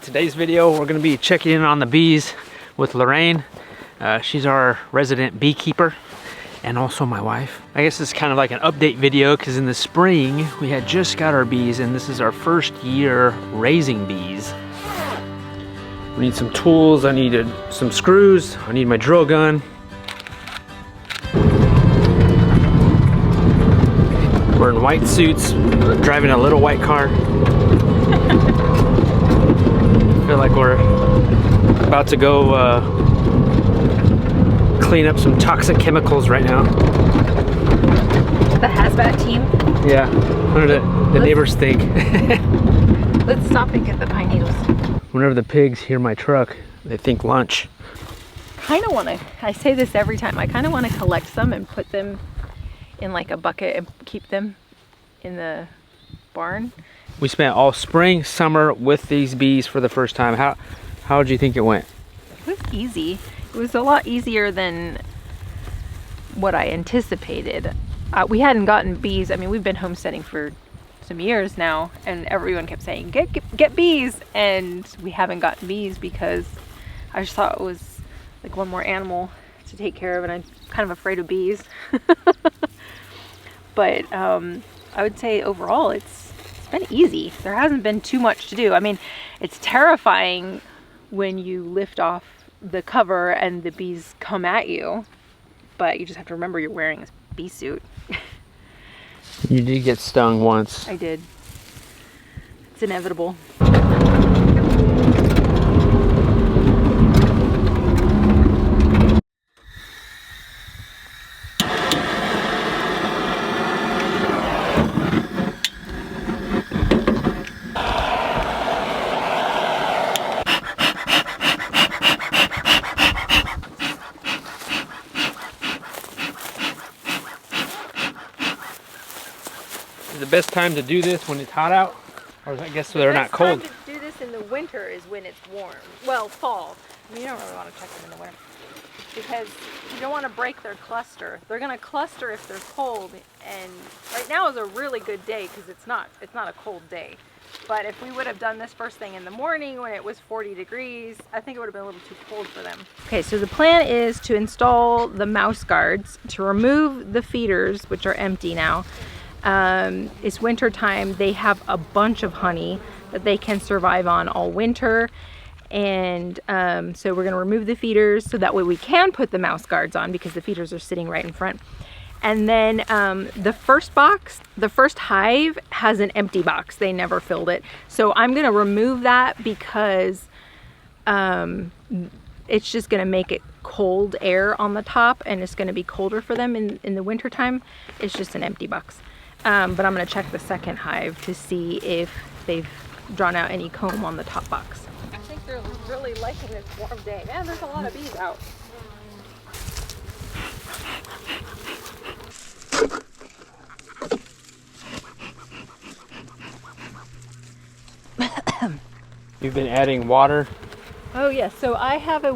Today's video, we're gonna be checking in on the bees with Lorraine. She's our resident beekeeper and also my wife. I guess it's kind of like an update video because in the spring, we had just got our bees and this is our first year raising bees. We need some tools, I needed some screws, I need my drill gun. We're in white suits, driving a little white car. I feel like we're about to go clean up some toxic chemicals right now. The hazmat team? Yeah, what do the neighbors think? Let's stop and get the pine needles. Whenever the pigs hear my truck, they think lunch. Kind of want to, I say this every time, I kind of want to collect some and put them in like a bucket and keep them in the barn. We spent all spring, summer with these bees for the first time. How did you think it went? It was easy. It was a lot easier than what I anticipated. We hadn't gotten bees. I mean, we've been homesteading for some years now, and everyone kept saying, get bees, and we haven't gotten bees because I just thought it was like one more animal to take care of, and I'm kind of afraid of bees. But I would say overall it's been easy. There hasn't been too much to do. I mean, it's terrifying when you lift off the cover and the bees come at you, but you just have to remember you're wearing a bee suit. You did get stung once. I did. It's inevitable. Is the best time to do this when it's hot out? Or I guess they're not cold. The best time to do this in the winter is when it's warm. Well, fall. I mean, you don't really want to check them in the winter because you don't want to break their cluster. They're going to cluster if they're cold, and right now is a really good day because it's not a cold day. But if we would have done this first thing in the morning when it was 40 degrees, I think it would have been a little too cold for them. Okay, so the plan is to install the mouse guards, to remove the feeders, which are empty now. It's winter time. They have a bunch of honey that they can survive on all winter, and so we're going to remove the feeders so that way we can put the mouse guards on because the feeders are sitting right in front. And then the first box, the first hive has an empty box. They never filled it, so I'm going to remove that because it's just going to make it cold air on the top, and it's going to be colder for them in the winter time. It's just an empty box. But I'm going to check the second hive to see if they've drawn out any comb on the top box. I think they're really liking this warm day. Man, there's a lot of bees out. You've been adding water? Oh yeah, so I have a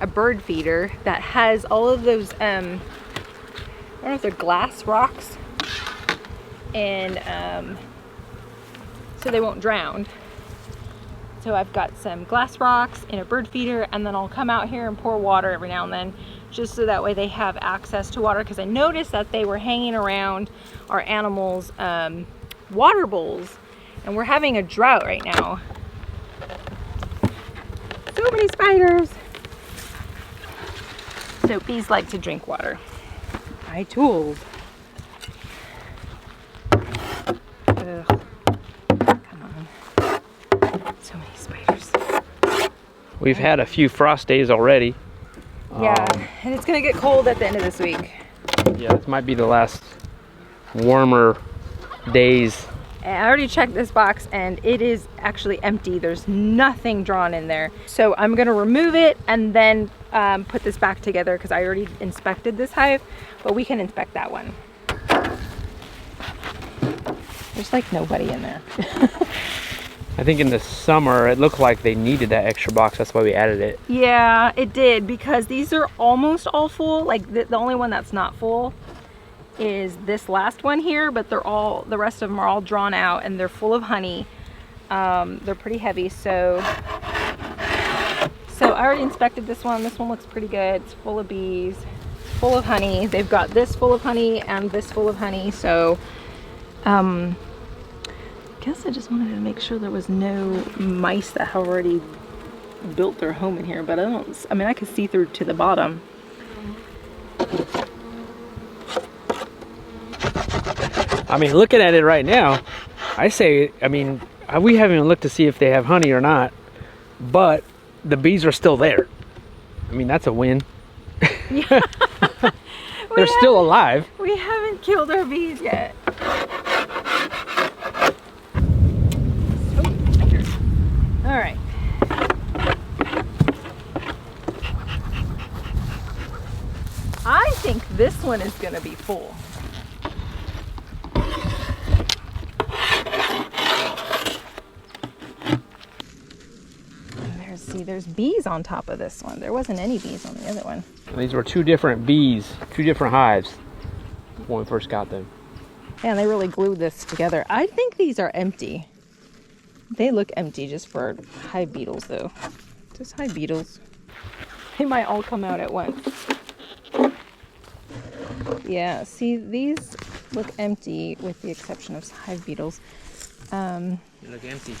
bird feeder that has all of those, I don't know if they're glass rocks. And so they won't drown. So I've got some glass rocks in a bird feeder, and then I'll come out here and pour water every now and then, just so that way they have access to water, because I noticed that they were hanging around our animals' water bowls, and we're having a drought right now. So many spiders. So bees like to drink water. My tools. Ugh. Come on. So many spiders. We've had a few frost days already. Yeah, and it's gonna get cold at the end of this week. Yeah, this might be the last warmer days. And I already checked this box and it is actually empty. There's nothing drawn in there. So I'm gonna remove it and then put this back together because I already inspected this hive, but we can inspect that one. There's like nobody in there. I think in the summer it looked like they needed that extra box. That's why we added it. Yeah, it did, because these are almost all full. Like the only one that's not full is this last one here, but the rest of them are all drawn out and they're full of honey. They're pretty heavy, so So I already inspected this one. This one looks pretty good. It's full of bees, it's full of honey. They've got this full of honey and this full of honey. So I guess I just wanted to make sure there was no mice that have already built their home in here, but I mean, I could see through to the bottom. I mean, looking at it right now, I say, I mean, we haven't even looked to see if they have honey or not, but the bees are still there. I mean, that's a win. Yeah. They're still alive. We haven't killed our bees yet. All right. I think this one is going to be full. There's bees on top of this one. There wasn't any bees on the other one. These were two different bees, two different hives when we first got them. And they really glued this together. I think these are empty. They look empty just for hive beetles though. Just hive beetles. They might all come out at once. Yeah, see, these look empty with the exception of hive beetles. They look empty.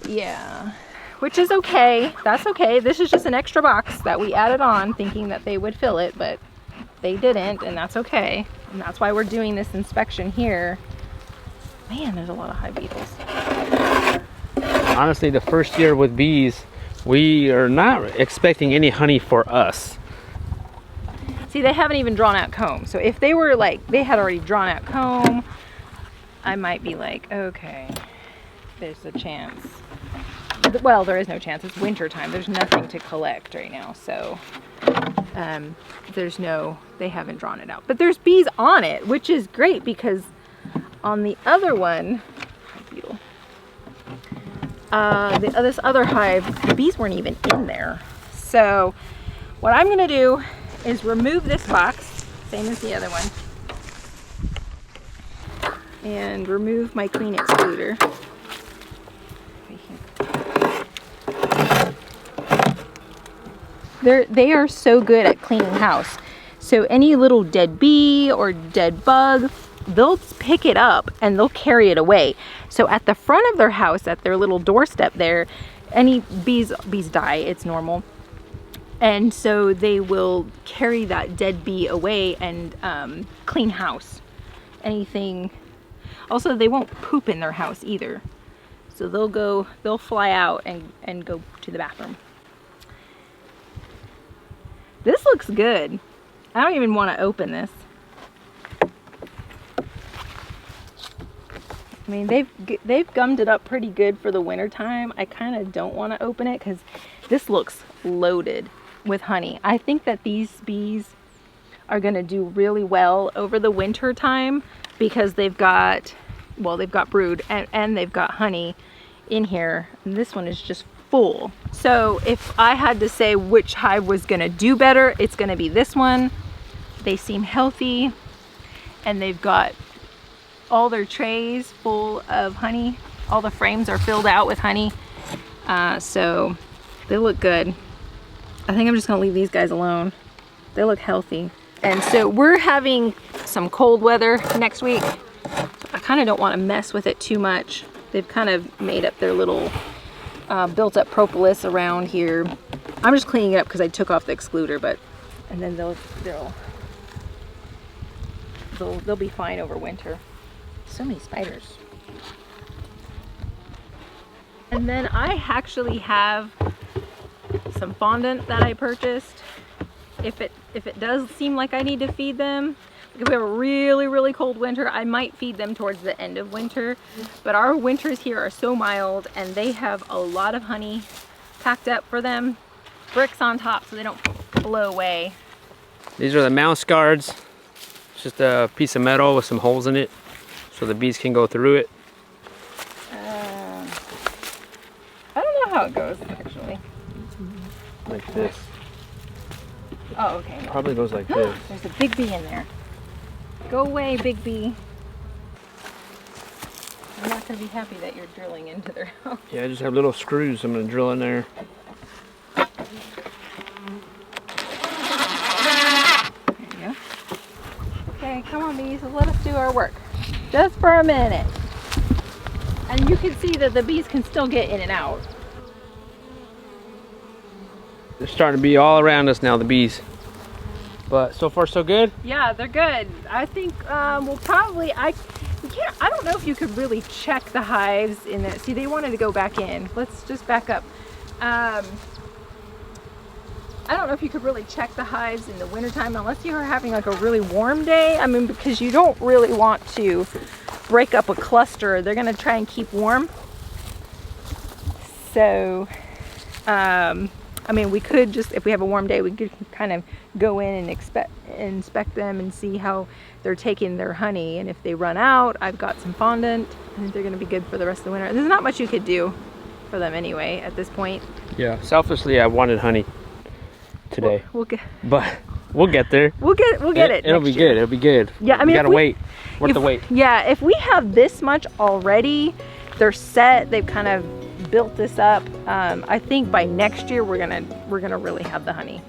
Yeah, which is okay. That's okay. This is just an extra box that we added on thinking that they would fill it, but they didn't, and that's okay. And that's why we're doing this inspection here. Man, there's a lot of hive beetles. Honestly, the first year with bees, we are not expecting any honey for us. See, they haven't even drawn out comb. So if they were like, they had already drawn out comb, I might be like, okay, there's a chance. Well, there is no chance. It's winter time. There's nothing to collect right now. So they haven't drawn it out. But there's bees on it, which is great because on the other one, beetle, this other hive, the bees weren't even in there. So what I'm gonna do is remove this box, same as the other one, and remove my clean excluder. They are so good at cleaning house. So any little dead bee or dead bug, they'll pick it up and they'll carry it away. So at the front of their house, at their little doorstep there, any bees die, it's normal. And so they will carry that dead bee away and clean house. Anything. Also, they won't poop in their house either. So they'll fly out and go to the bathroom. This looks good. I don't even want to open this. I mean, they've gummed it up pretty good for the winter time. I kind of don't want to open it because this looks loaded with honey. I think that these bees are going to do really well over the winter time because they've got brood and they've got honey in here. And this one is just full. So if I had to say which hive was going to do better, it's going to be this one. They seem healthy and they've got all their trays full of honey. All the frames are filled out with honey. So they look good. I think I'm just gonna leave these guys alone. They look healthy. And so we're having some cold weather next week. So I kind of don't want to mess with it too much. They've kind of made up their little built up propolis around here. I'm just cleaning it up because I took off the excluder, and then they'll be fine over winter. So many spiders. And then I actually have some fondant that I purchased. If it does seem like I need to feed them, if we have a really, really cold winter, I might feed them towards the end of winter. But our winters here are so mild and they have a lot of honey packed up for them. Bricks on top so they don't blow away. These are the mouse guards. It's just a piece of metal with some holes in it so the bees can go through it. I don't know how it goes actually. Like this. Oh, okay. Probably goes like this. There's a big bee in there. Go away, big bee. I'm not going to be happy that you're drilling into their house. Yeah, I just have little screws I'm going to drill in there. Come on, bees, let us do our work. Just for a minute. And you can see that the bees can still get in and out. They're starting to be all around us now, the bees. But so far so good? Yeah, they're good. I think we'll probably, I don't know if you could really check the hives in there. See, they wanted to go back in. Let's just back up. I don't know if you could really check the hives in the wintertime unless you are having like a really warm day. I mean, because you don't really want to break up a cluster. They're gonna try and keep warm. So, I mean, we could just, if we have a warm day, we could kind of go in and inspect them and see how they're taking their honey. And if they run out, I've got some fondant. I think they're gonna be good for the rest of the winter. There's not much you could do for them anyway at this point. Yeah, selfishly I wanted honey today. We'll get there. We'll get it. It'll be good. It'll be good. Yeah, I mean, we gotta wait. Worth the wait. Yeah, if we have this much already, they're set. They've kind of built this up. I think by next year we're gonna really have the honey.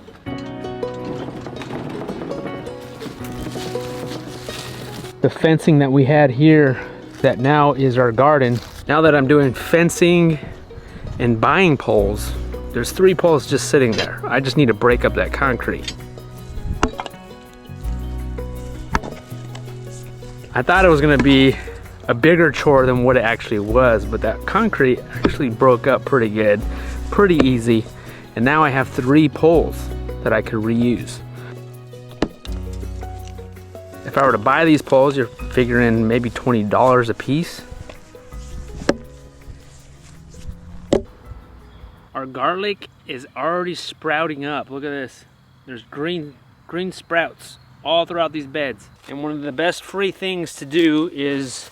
The fencing that we had here, that now is our garden. Now that I'm doing fencing and buying poles, there's 3 poles just sitting there. I just need to break up that concrete. I thought it was gonna be a bigger chore than what it actually was, but that concrete actually broke up pretty good, pretty easy. And now I have 3 poles that I could reuse. If I were to buy these poles, you're figuring maybe $20 a piece. Our garlic is already sprouting up. Look at this. There's green sprouts all throughout these beds. And one of the best free things to do is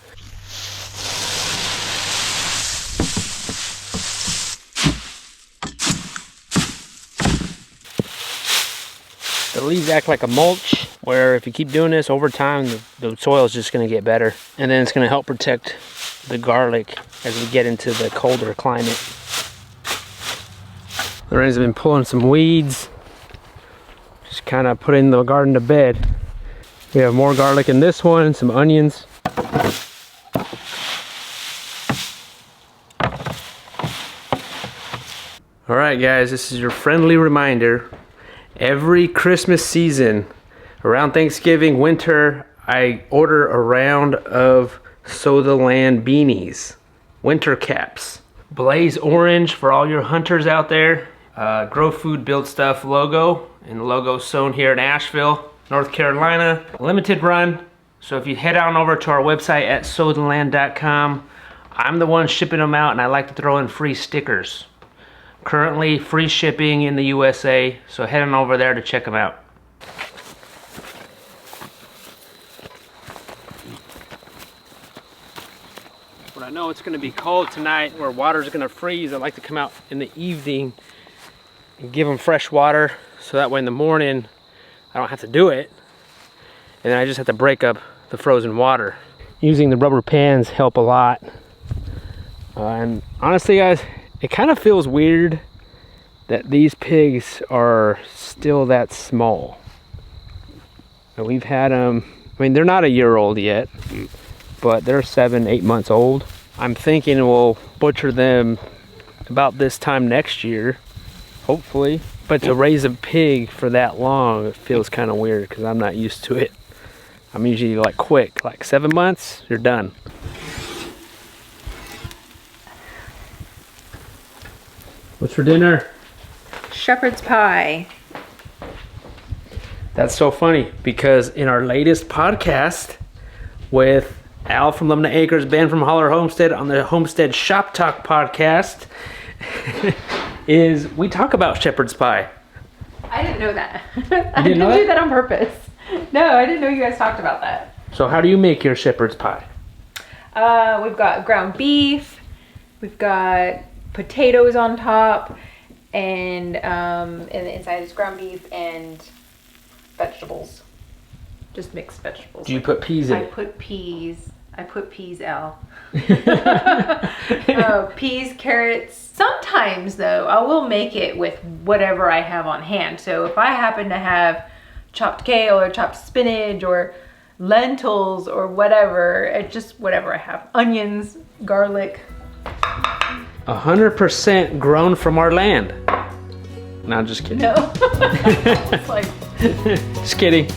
the leaves act like a mulch, where if you keep doing this over time, the soil is just going to get better. And then it's going to help protect the garlic as we get into the colder climate. Lorraine's been pulling some weeds, just kind of putting the garden to bed. We have more garlic in this one, some onions. All right, guys, this is your friendly reminder. Every Christmas season, around Thanksgiving, winter, I order a round of Sow the Land beanies, winter caps. Blaze orange for all your hunters out there. Grow Food Build Stuff logo, and the logo sewn here in Asheville, North Carolina. Limited run, so if you head on over to our website at sowtheland.com, I'm the one shipping them out, and I like to throw in free stickers. Currently free shipping in the USA, so head on over there to check them out. But I know it's going to be cold tonight where water's going to freeze. I like to come out in the evening and give them fresh water, so that way in the morning I don't have to do it, and then I just have to break up the frozen water. Using the rubber pans help a lot. And honestly, guys, it kind of feels weird that these pigs are still that small. And we've had them, I mean, they're not a year old yet, but they're 7-8 months old. I'm thinking we'll butcher them about this time next year, hopefully. But to raise a pig for that long, it feels kind of weird because I'm not used to it. I'm usually like quick, like 7 months, you're done. What's for dinner? Shepherd's pie. That's so funny because in our latest podcast with Al from Lebanon Acres, Ben from Holler Homestead on the Homestead Shop Talk podcast, we talk about shepherd's pie. I didn't know that. I didn't do that on purpose. No, I didn't know you guys talked about that. So how do you make your shepherd's pie? We've got ground beef. We've got potatoes on top, and the inside is ground beef and vegetables, just mixed vegetables. Do you put peas in it? I put peas, Al. Peas, carrots. Sometimes though, I will make it with whatever I have on hand. So if I happen to have chopped kale or chopped spinach or lentils or whatever. It's just whatever I have. Onions, garlic. 100% grown from our land. No, just kidding. No. It's like, Just kidding.